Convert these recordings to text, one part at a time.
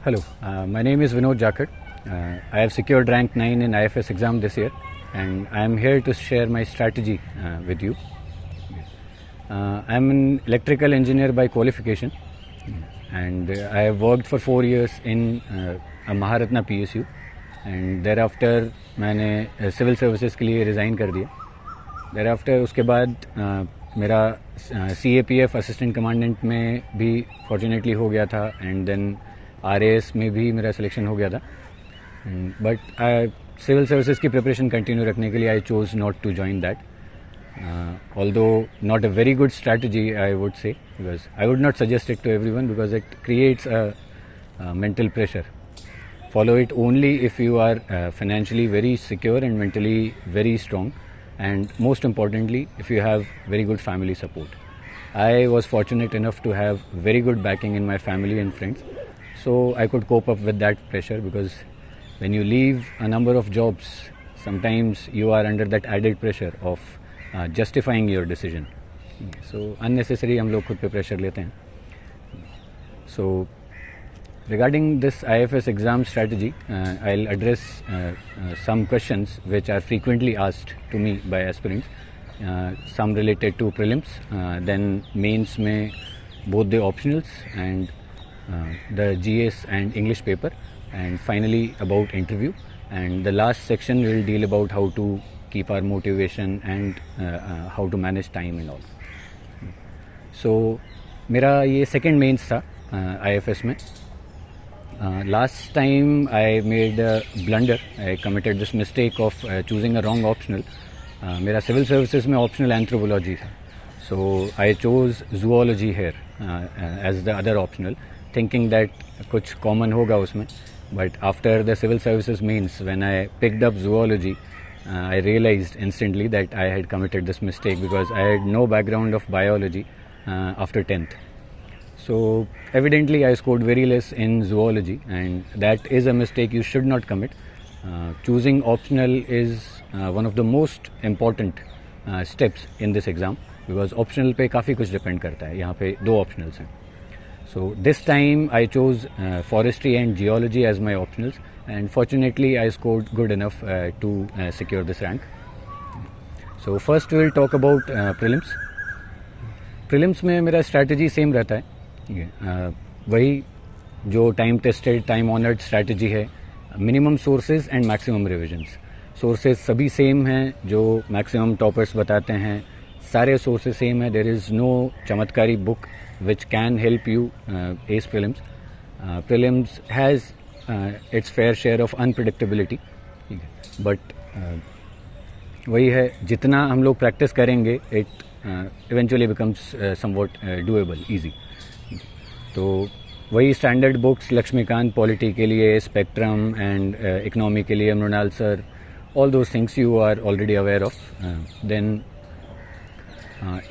Hello, my name is Vinod Jakad. I have secured rank 9 in IFS exam this year, and I am here to share my strategy with you. I am an electrical engineer by qualification, and I have worked for 4 years in a Maharatna PSU, and thereafter मैंने civil services के लिए resign कर दिया. Thereafter उसके बाद मेरा CAPF assistant commandant में भी fortunately हो गया था, and then RAS में भी मेरा सिलेक्शन हो गया था. बट सिविल सर्विसेज की प्रिपरेशन कंटिन्यू रखने के लिए I chose not to join that, although not a very good strategy I would say, because I would not suggest it to everyone because it creates a mental pressure. Follow it only if you are financially very secure and mentally very strong, and most importantly if you have very good family support. I was fortunate enough to have very good backing in my family and friends, so I could cope up with that pressure, because when you leave a number of jobs, sometimes you are under that added pressure of justifying your decision. So unnecessary हम लोग खुद पे pressure लेते हैं. So regarding this IFS exam strategy, I'll address some questions which are frequently asked to me by aspirants. Some related to prelims, then mains में both the optionals and the GS and English paper, and finally about interview. And the last section will deal about how to keep our motivation and how to manage time and all. So मेरा ये second mains था IFS में. Last time I made a blunder. I committed this mistake of choosing a wrong optional. मेरा civil services में optional anthropology था, so I chose zoology here as the other optional, thinking that कुछ common होगा उसमें. But after the civil services mains, when I picked up zoology, I realized instantly that I had committed this mistake, because I had no background of biology after 10th. So evidently I scored very less in zoology, and that is a mistake you should not commit. Choosing optional is one of the most important steps in this exam, because optional पे काफ़ी कुछ depend करता है. यहाँ पे 2 optionals हैं. So this time I chose forestry and geology as my optionals, and fortunately I scored good enough to secure this rank. So first we will talk about prelims. Prelims में मेरा strategy same रहता है. वही जो time tested time honoured strategy है, minimum sources and maximum revisions. Sources सभी same हैं जो मैक्सिमम टॉपर्स बताते हैं, सारे सोर्सेज सेम है. देयर इज़ नो चमत्कारी book which can help you as prelims. Prelims has its fair share of unpredictability, but वही है, जितना हम लोग प्रैक्टिस करेंगे it eventually becomes somewhat doable, easy. तो वही स्टैंडर्ड बुक्स, लक्ष्मीकांत पॉलिटी के लिए, स्पेक्ट्रम एंड इकोनॉमी के लिए Mrinal sir, all those things you are already aware of. Then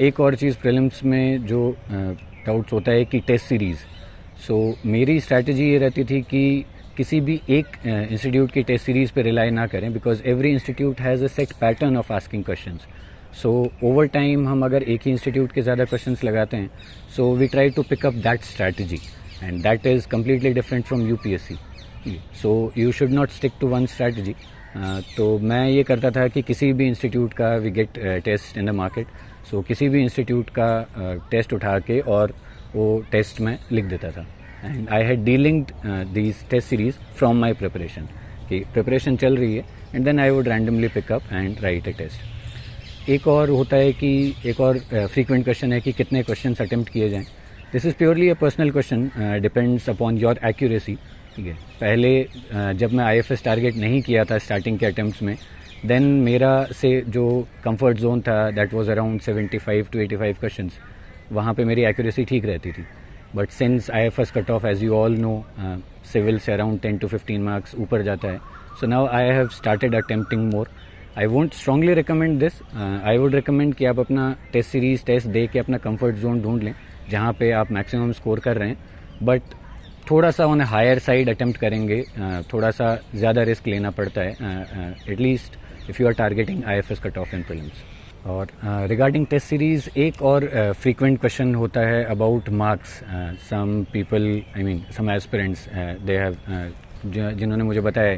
एक और चीज़ प्रीलिम्स में जो डाउट्स होता है कि टेस्ट सीरीज़. सो मेरी स्ट्रैटेजी ये रहती थी कि किसी भी एक इंस्टीट्यूट की टेस्ट सीरीज़ पे रिलाई ना करें, because every institute has a set pattern of asking questions. So over time हम अगर एक ही इंस्टीट्यूट के ज़्यादा क्वेश्चंस लगाते हैं, so we try to pick up that strategy, and that is completely different from UPSC. So you should not stick to one strategy. तो मैं ये करता था कि किसी भी इंस्टीट्यूट का, we get test in the market, so किसी भी इंस्टीट्यूट का टेस्ट उठा के और वो टेस्ट में लिख देता था. And I had delinked these test series from my preparation, कि प्रिपरेशन चल रही है, and then I would randomly pick up and write a test. एक और होता है कि एक और फ्रीक्वेंट क्वेश्चन है कि कितने क्वेश्चंस अटेम्प्ट किए जाएं. This is purely a personal question, depends upon your accuracy. ठीक है, पहले जब मैं IFS टारगेट नहीं किया था स्टार्टिंग के अटेम्प्ट्स में, देन मेरा से जो कंफर्ट जोन था that was around 75 to 85 questions. वहाँ पे मेरी एक्यूरेसी ठीक रहती थी. But since IFS cut off, as you all know, civil से अराउंड 10 to 15 मार्क्स ऊपर जाता है. So now I have started attempting more. I won't strongly recommend this. I would recommend कि आप अपना टेस्ट सीरीज टेस्ट दे के अपना comfort zone ढूंढ लें जहाँ पे आप मैक्सिमम स्कोर कर रहे हैं, बट थोड़ा सा ऑन हायर साइड अटेम्प्ट करेंगे, थोड़ा सा ज़्यादा रिस्क लेना पड़ता है, at least if you are targeting IFS cut off in prelims. और रिगार्डिंग टेस्ट सीरीज़ एक और फ्रीक्वेंट क्वेश्चन होता है about marks. Some people, I mean some aspirants, they have, जिन्होंने मुझे बताया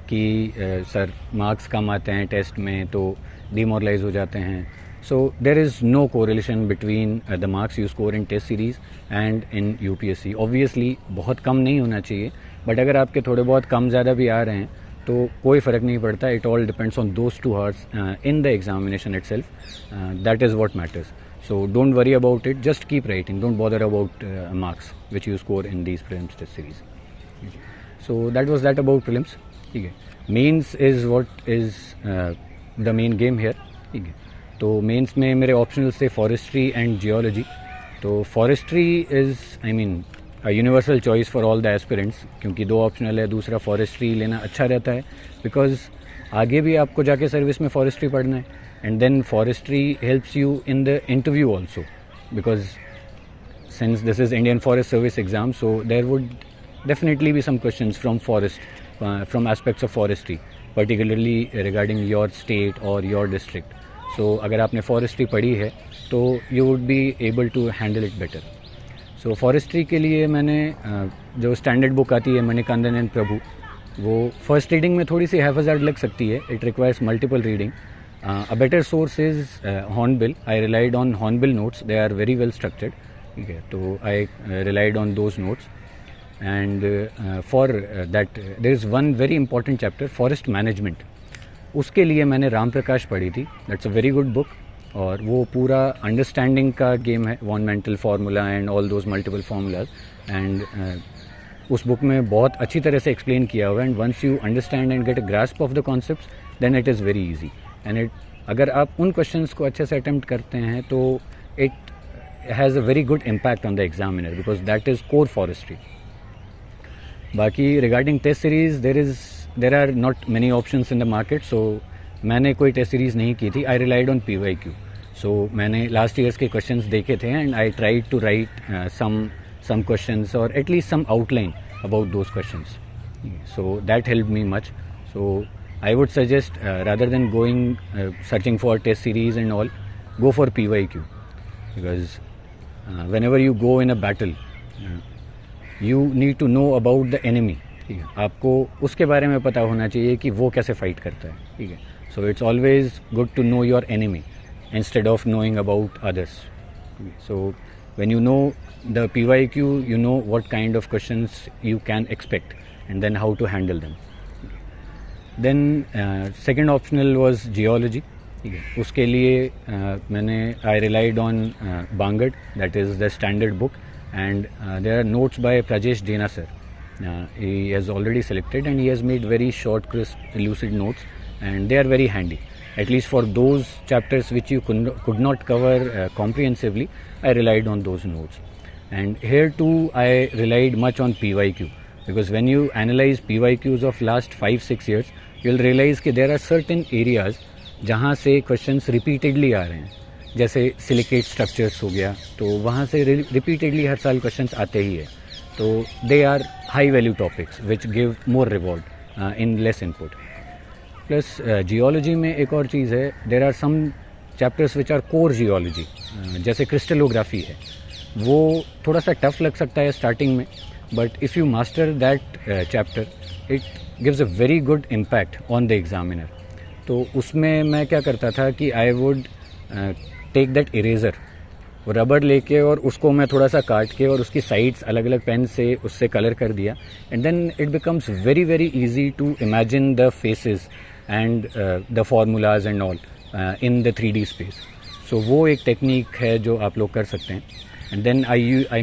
कि सर मार्क्स कम आते हैं टेस्ट में तो डिमोरलाइज हो जाते हैं. So there is no correlation between the marks you score in test series and in UPSC. Obviously बहुत कम नहीं होना चाहिए, बट अगर आपके थोड़े बहुत कम ज़्यादा भी आ रहे हैं तो कोई फ़र्क नहीं पड़ता. It all depends on those 2 hours in the examination itself. That is what matters. So don't worry about it, just keep writing, don't bother about marks which you score in these prelims test series. So that was that about prelims. ठीक है. Mains is what is the main game here. ठीक है. तो mains में मेरे optionals थे forestry and geology. तो forestry is, I mean, universal choice for all the aspirants, क्योंकि 2 ऑप्शनल है. दूसरा फॉरेस्ट्री लेना अच्छा रहता है बिकॉज आगे भी आपको जाके सर्विस में फॉरेस्ट्री पढ़ना है. And then forestry helps you in the interview also, because since this is Indian forest service exam, so there would definitely be some questions from forest, from aspects of forestry, particularly regarding your state और your district. So अगर आपने forestry पढ़ी है तो you would be able to handle it better. So forestry के लिए मैंने जो स्टैंडर्ड बुक आती है मणिकांदन एंड प्रभु, वो फर्स्ट रीडिंग में थोड़ी सी हैफाजार्ड लग सकती है. It requires multiple reading. A better source is Hornbill. I relied on Hornbill notes. They are very well structured. ठीक है. तो I relied on those notes. And for that there is one very important chapter, forest management. उसके लिए मैंने राम प्रकाश पढ़ी थी. That's a very good book. और वो पूरा अंडरस्टैंडिंग का गेम है, one mental formula and all those multiple formulas. And उस बुक में बहुत अच्छी तरह से एक्सप्लेन किया हुआ है. And once you understand and get a grasp of the concepts, then it is very easy. And it, अगर आप उन क्वेश्चंस को अच्छे से अटेम्प्ट करते हैं तो it has a very good impact on the examiner, because that is core forestry. बाकी regarding test series, there are not many options in the market. So मैंने कोई टेस्ट सीरीज़ नहीं की थी. I relied on PYQ. So मैंने last years के questions देखे थे and I try to write some questions और at least some outline about those questions. So that help me much. So I would suggest, rather than going searching for test series and all, go for PYQ, because whenever you go in a battle, you need to know about the enemy. ठीक है. आपको उसके बारे में पता होना चाहिए कि वो कैसे फाइट करता है. ठीक है. So it's always good to know your enemy instead of knowing about others. So when you know the PYQ, you know what kind of questions you can expect and then how to handle them. Then second optional was geology. उसके लिए मैंने I relied on Bangad, that is the standard book, and there are notes by Prajesh Jaina sir. He has already selected and he has made very short, crisp, lucid notes, and they are very handy. At least for those chapters which you could not cover comprehensively, I relied on those notes. And here too I relied much on PYQ, because when you analyze PYQs of last 5-6 years, you'll realize कि there are certain areas जहाँ से questions repeatedly आ रहे हैं. जैसे silicate structures हो गया, तो वहाँ से repeatedly हर साल questions आते ही है. तो they are high value topics which give more reward in less input. Plus geology में एक और चीज़ है, there are some chapters which are core geology, जैसे क्रिस्टलोग्राफी है. वो थोड़ा सा टफ लग सकता है स्टार्टिंग में, but if you master that chapter, it gives a very good impact on the examiner. तो उसमें मैं क्या करता था कि I would take that eraser, rubber लेके और उसको मैं थोड़ा सा काट के और उसकी साइड्स अलग अलग पेन से उससे कलर कर दिया. And then it becomes very very easy to imagine the faces and the formulas and all in the 3D space. So वो एक टेक्निक है जो आप लोग कर सकते हैं. And then I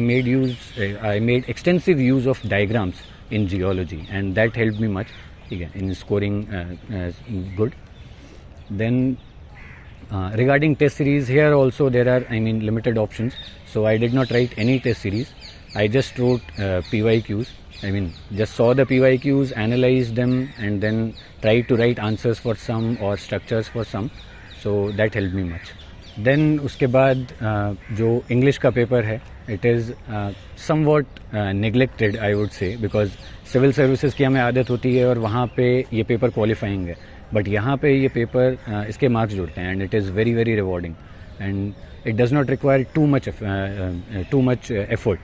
made extensive use of diagrams in geology, and that helped me much in scoring good. Then regarding test series, here also there are limited options. So I did not write any test series. I just wrote PYQs. Just saw the PYQs, analyzed them, and then tried to write answers for some or structures for some. So that helped me much. Then उसके बाद जो English का paper है, it is somewhat neglected, I would say, because civil services की हमें आदत होती है और वहाँ पे ये पेपर क्वालिफाइंग है. बट यहाँ पे ये पेपर इसके मार्क्स जुड़ते हैं and it is very very rewarding and it does not require too much effort.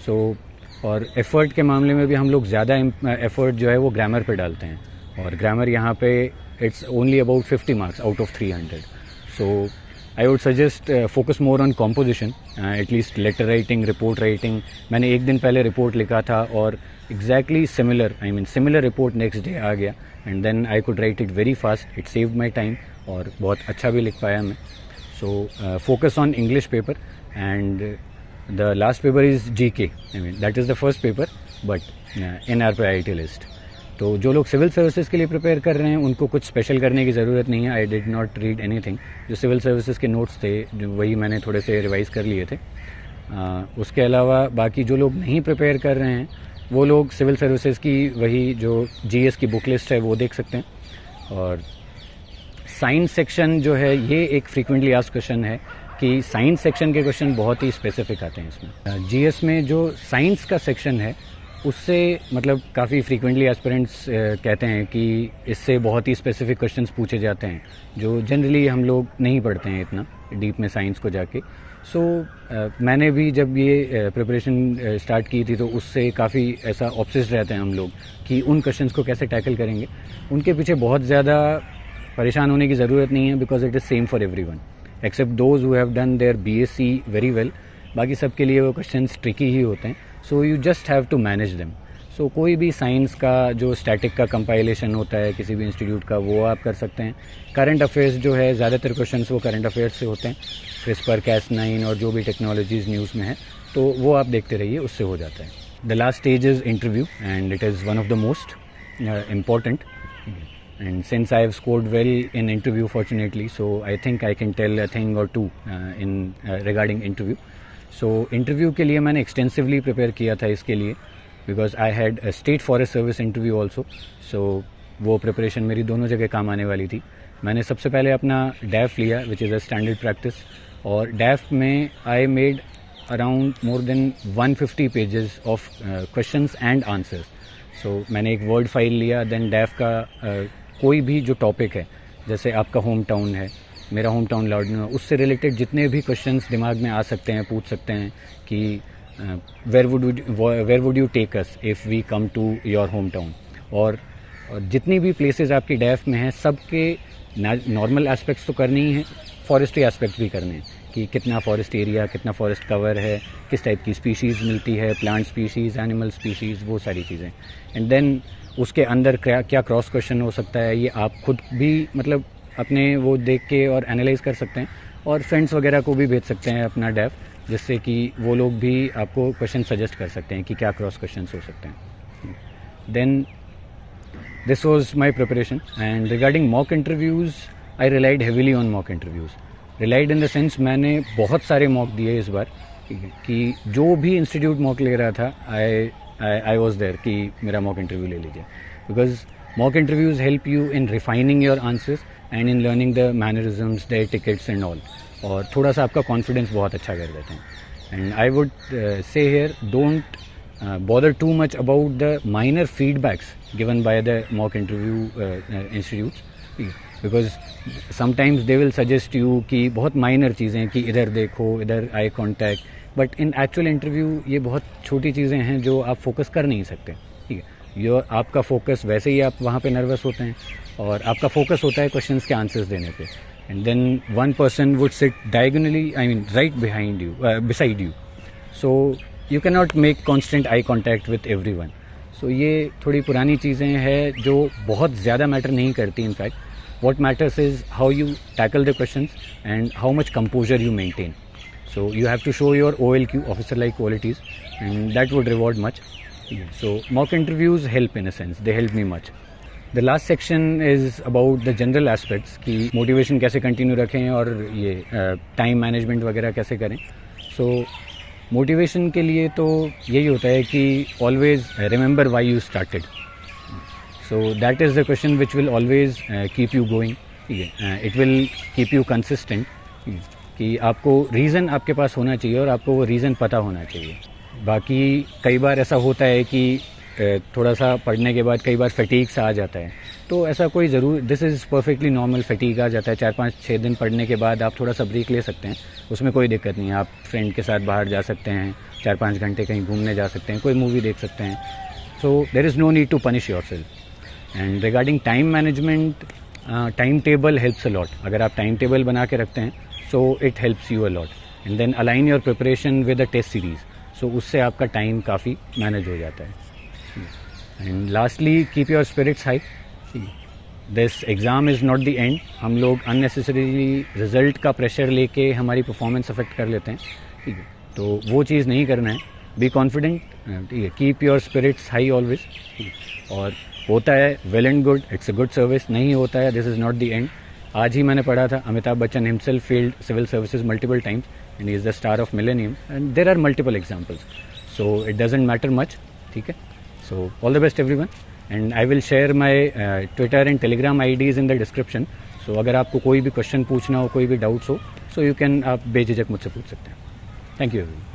So और एफ़र्ट के मामले में भी हम लोग ज़्यादा एफ़र्ट जो है वो ग्रामर पे डालते हैं, और ग्रामर यहाँ पे it's only about 50 marks out of 300. So I would suggest focus more on composition, at least letter writing, report writing. मैंने एक दिन पहले रिपोर्ट लिखा था और exactly similar report next day आ गया and then I could write it very fast. It saved my time और बहुत अच्छा भी लिख पाया मैं. So focus on English paper and the last paper is GK. That is the first paper but in our priority list. तो जो लोग सिविल सर्विसेज के लिए प्रिपेयर कर रहे हैं उनको कुछ स्पेशल करने की ज़रूरत नहीं है. I did not read anything. जो सिविल सर्विसेज के नोट्स थे वही मैंने थोड़े से रिवाइज़ कर लिए थे. उसके अलावा बाकी जो लोग नहीं प्रिपेयर कर रहे हैं वो लोग सिविल सर्विसेज की वही जो GS की बुक लिस्ट है वो देख सकते हैं. और साइंस सेक्शन जो है ये एक फ्रीक्वेंटली आस्क्ड क्वेश्चन है कि साइंस सेक्शन के क्वेश्चन बहुत ही स्पेसिफिक आते हैं इसमें. GS में जो साइंस का सेक्शन है उससे मतलब काफ़ी फ्रीक्वेंटली एस्पिरेंट्स कहते हैं कि इससे बहुत ही स्पेसिफिक क्वेश्चंस पूछे जाते हैं जो जनरली हम लोग नहीं पढ़ते हैं इतना डीप में साइंस को जाके. सो मैंने भी जब ये प्रिपरेशन स्टार्ट की थी तो उससे काफ़ी ऐसा ऑब्सेस्ड रहते हैं हम लोग कि उन क्वेश्चंस को कैसे टैकल करेंगे. उनके पीछे बहुत ज़्यादा परेशान होने की ज़रूरत नहीं है because it is same for everyone except those who have done their BSc very well. बाकी सब के लिए वो क्वेश्चंस ट्रिकी ही होते हैं. So you just have to manage them. So कोई भी साइंस का जो स्टैटिक का कंपाइलेशन होता है किसी भी इंस्टीट्यूट का वो आप कर सकते हैं. करंट अफेयर्स जो है ज़्यादातर क्वेश्चंस वो करंट अफेयर्स से होते हैं. CRISPR Cas9 और जो भी टेक्नोलॉजीज़ न्यूज़ में है तो वो आप देखते रहिए, उससे हो जाता है. The last stage is interview and it is one of the most important. And since I have scored well in interview fortunately, so I think I can tell a thing or two regarding interview. So interview के लिए मैंने extensively prepare किया था इसके लिए because I had a state forest service interview also. So वो preparation मेरी दोनों जगह काम आने वाली थी. मैंने सबसे पहले अपना DAF लिया which is a standard practice, और DAF में I made around more than 150 pages of questions and answers. So मैंने एक word file लिया, then DAF का कोई भी जो टॉपिक है जैसे आपका होम टाउन है, मेरा होम टाउन लाउडनो, उससे रिलेटेड जितने भी क्वेश्चंस दिमाग में आ सकते हैं पूछ सकते हैं कि where would you take us if we come to your home town. और जितनी भी प्लेसेस आपकी डैफ में हैं सबके नॉर्मल एस्पेक्ट्स तो करने ही हैं, फॉरेस्ट्री एस्पेक्ट भी करने हैं कि कितना फॉरेस्ट एरिया, कितना फॉरेस्ट कवर है, किस टाइप की स्पीशीज़ मिलती है, प्लांट स्पीशीज़, एनिमल स्पीशीज़, वो सारी चीज़ें. एंड देन उसके अंदर क्या क्रॉस क्वेश्चन हो सकता है ये आप खुद भी मतलब अपने वो देख के और एनालाइज कर सकते हैं, और फ्रेंड्स वगैरह को भी भेज सकते हैं अपना डैफ, जिससे कि वो लोग भी आपको क्वेश्चन सजेस्ट कर सकते हैं कि क्या क्रॉस क्वेश्चन हो सकते हैं. Then this was my preparation. And regarding mock interviews I relied heavily on mock interviews. Relied in the sense मैंने बहुत सारे मॉक दिए इस बार कि जो भी इंस्टीट्यूट मॉक ले रहा था I was there कि मेरा मॉक इंटरव्यू ले लीजिए, because mock interviews help you in refining your answers and in learning the mannerisms, the tickets and all, और थोड़ा सा आपका कॉन्फिडेंस बहुत अच्छा कर देते हैं. एंड आई वुड से here don't bother too much about the minor feedbacks given by the mock interview institutes, because sometimes they will suggest you कि बहुत minor चीज़ें कि इधर देखो, इधर eye contact, but in actual interview ये बहुत छोटी चीज़ें हैं जो आप फोकस कर नहीं सकते. ठीक है, आपका फोकस वैसे ही आप वहाँ पे नर्वस होते हैं और आपका फोकस होता है क्वेश्चंस के आंसर्स देने पे. And then one person would sit diagonally, I mean right behind you, beside you, so you can not make constant eye contact with everyone. So ये थोड़ी पुरानी चीज़ें हैं जो बहुत ज़्यादा मैटर नहीं करती. In fact what matters is how you tackle the questions and how much composure you maintain. So you have to show your OLQ, officer like qualities, and that would reward much. So mock interviews help in a sense, they help me much. The last section is about the general aspects कि motivation कैसे continue रखें और ये time management वगैरह कैसे करें. So motivation के लिए तो यही होता है कि always remember why you started. So that is the question which will always keep you going. It will keep you consistent. कि आपको रीज़न आपके पास होना चाहिए और आपको वो रीज़न पता होना चाहिए. बाकी कई बार ऐसा होता है कि थोड़ा सा पढ़ने के बाद कई बार फटीग सा आ जाता है, तो ऐसा कोई ज़रूर, this is perfectly normal, fatigue आ जाता है 4-5-6 दिन पढ़ने के बाद आप थोड़ा सा ब्रेक ले सकते हैं, उसमें कोई दिक्कत नहीं है। आप फ्रेंड के साथ बाहर जा सकते हैं, 4-5 घंटे कहीं घूमने जा सकते हैं, कोई मूवी देख सकते हैं। So there is no need to punish yourself. And regarding time management, time table helps a lot. अगर आप टाइम टेबल बना के रखते हैं so it helps you a lot, and then align your preparation with a test series, so उससे आपका time काफ़ी manage हो जाता है। And lastly, keep your spirits high. This exam is not the end. हम लोग अननेसेसरीली रिज़ल्ट का pressure लेके हमारी परफॉर्मेंस अफेक्ट कर लेते हैं, ठीक है, तो वो चीज़ नहीं करना है। बी कॉन्फिडेंट, ठीक है, keep your spirits high always. और होता है well and good, it's a good service. नहीं होता है, this is not the end. आज ही मैंने पढ़ा था Amitabh Bachchan himself failed civil services multiple times and he is the star of millennium, and there are multiple examples, so it doesn't matter much, ठीक है। So all the best everyone, and I will share my Twitter and Telegram IDs in the description. So अगर आपको कोई भी question पूछना हो, कोई भी डाउट्स हो, सो यू कैन, आप बेझिझक मुझसे पूछ सकते हैं। Thank you everyone.